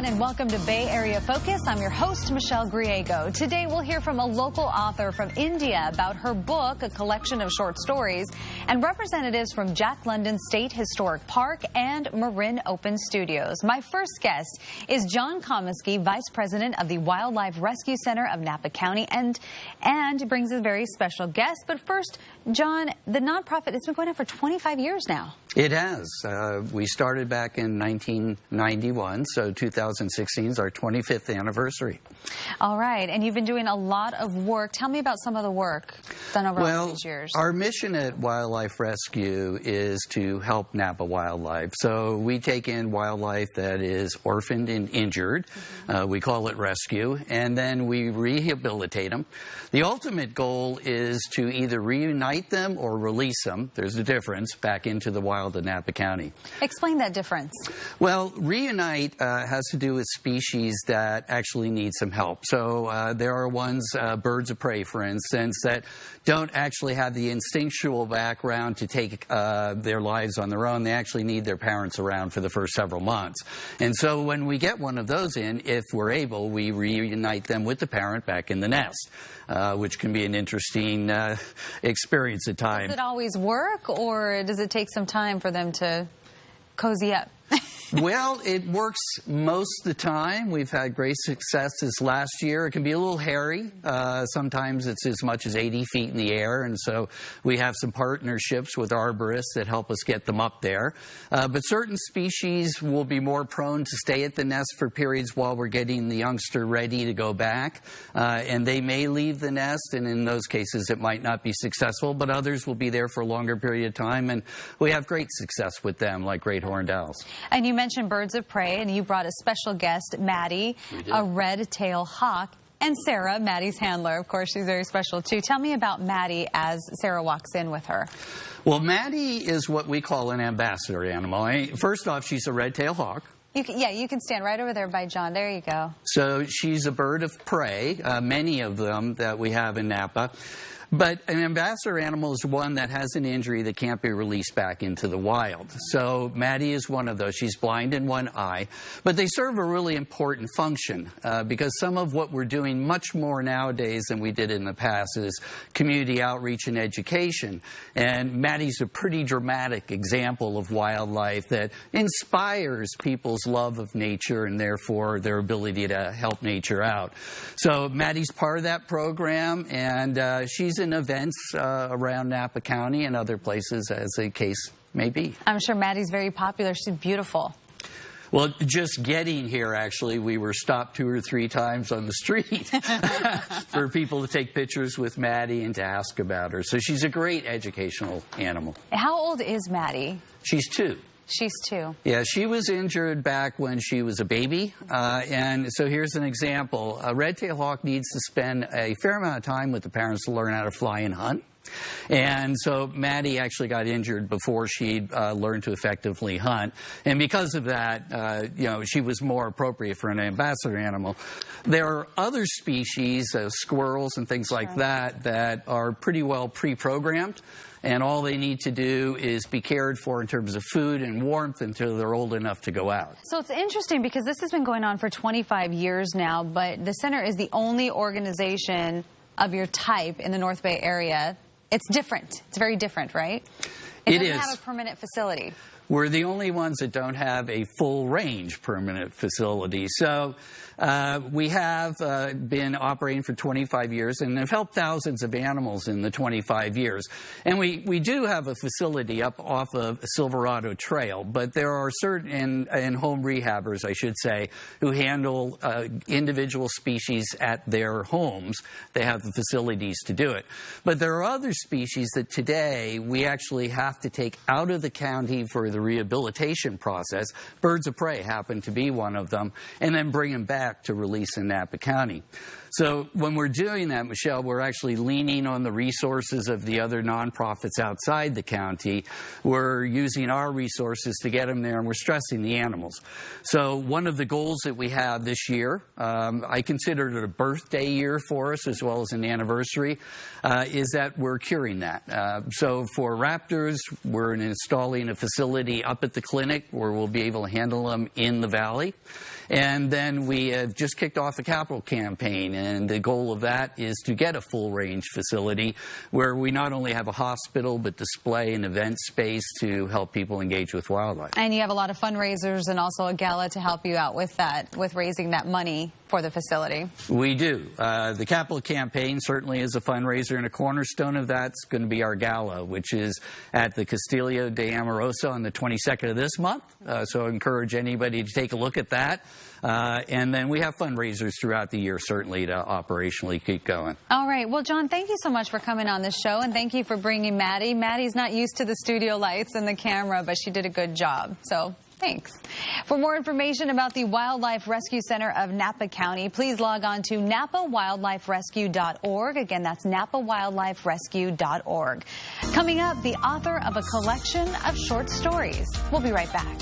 everyone, and welcome to Bay Area Focus. I'm your host, Michelle Griego. Today, we'll hear from a local author from India about her book, a collection of short stories, and representatives from Jack London State Historic Park and Marin Open Studios. My first guest is John Cominsky, Vice President of the Wildlife Rescue Center of Napa County, and brings a very special guest. But first, John, the nonprofit has been going on for 25 years now. It has. We started back in 1991, so 2016 is our 25th anniversary. All right, and you've been doing a lot of work. Tell me about some of the work done over all these years. Our mission at Wildlife Rescue is to help Napa wildlife. So we take in wildlife that is orphaned and injured. We call it rescue, and then we rehabilitate them. The ultimate goal is to either reunite them or release them. There's a difference back into the wild of Napa County. Explain that difference. Well, reunite has to do with species that actually need some help. So there are ones, birds of prey, for instance, that don't actually have the instinctual background to take their lives on their own. They actually need their parents around for the first several months. And so when we get one of those in, if we're able, we reunite them with the parent back in the nest, which can be an interesting experience at times. Does it always work, or does it take some time for them to cozy up? Well, it works most of the time. We've had great success this last year. It can be a little hairy. Sometimes it's as much as 80 feet in the air, and so we have some partnerships with arborists that help us get them up there. But certain species will be more prone to stay at the nest for periods while we're getting the youngster ready to go back, and they may leave the nest, and in those cases it might not be successful, but others will be there for a longer period of time, and we have great success with them, like great horned owls. And you mentioned birds of prey, and you brought a special guest, Maddie, a red-tailed hawk, and Sarah, Maddie's handler. Of course, she's very special, too. Tell me about Maddie as Sarah walks in with her. Well, Maddie is what we call an ambassador animal. First off, she's a red-tailed hawk. You can stand right over there by John. There you go. So she's a bird of prey, many of them that we have in Napa. But an ambassador animal is one that has an injury that can't be released back into the wild. So Maddie is one of those. She's blind in one eye. But they serve a really important function because some of what we're doing much more nowadays than we did in the past is community outreach and education. And Maddie's a pretty dramatic example of wildlife that inspires people's love of nature and therefore their ability to help nature out. So Maddie's part of that program, and she's in events around Napa County and other places as the case may be. I'm sure Maddie's very popular. She's beautiful. Well, just getting here, actually, we were stopped 2 or 3 times on the street for people to take pictures with Maddie and to ask about her. So she's a great educational animal. How old is Maddie? She's 2. She's 2. Yeah, she was injured back when she was a baby. And so here's an example. A red-tailed hawk needs to spend a fair amount of time with the parents to learn how to fly and hunt. And so Maddie actually got injured before she learned to effectively hunt. And because of that, she was more appropriate for an ambassador animal. There are other species, squirrels and things like that, that are pretty well pre-programmed. And all they need to do is be cared for in terms of food and warmth until they're old enough to go out. So it's interesting because this has been going on for 25 years now, but the center is the only organization of your type in the North Bay area. It's different. It's very different, right? It doesn't have a permanent facility. We're the only ones that don't have a full-range permanent facility. So we have been operating for 25 years and have helped thousands of animals in the 25 years. And we do have a facility up off of Silverado Trail, but there are certain, and home rehabbers, I should say, who handle individual species at their homes. They have the facilities to do it. But there are other species that today we actually have to take out of the county for the rehabilitation process. Birds of prey happen to be one of them, and then bring them back to release in Napa County. So when we're doing that, Michelle, we're actually leaning on the resources of the other nonprofits outside the county. We're using our resources to get them there, and we're stressing the animals. So one of the goals that we have this year, I consider it a birthday year for us as well as an anniversary, is that we're curing that. So for raptors, we're installing a facility up at the clinic where we'll be able to handle them in the valley. And then we have just kicked off a capital campaign, and the goal of that is to get a full-range facility where we not only have a hospital but display and event space to help people engage with wildlife. And you have a lot of fundraisers and also a gala to help you out with that, with raising that money for the facility. We do. The capital campaign certainly is a fundraiser, and a cornerstone of that's going to be our gala, which is at the Castillo de Amorosa on the 22nd of this month. So I encourage anybody to take a look at that. And then we have fundraisers throughout the year, certainly, to operationally keep going. All right. Well, John, thank you so much for coming on the show, and thank you for bringing Maddie. Maddie's not used to the studio lights and the camera, but she did a good job. So thanks. For more information about the Wildlife Rescue Center of Napa County, please log on to napawildliferescue.org. Again, that's napawildliferescue.org. Coming up, the author of a collection of short stories. We'll be right back.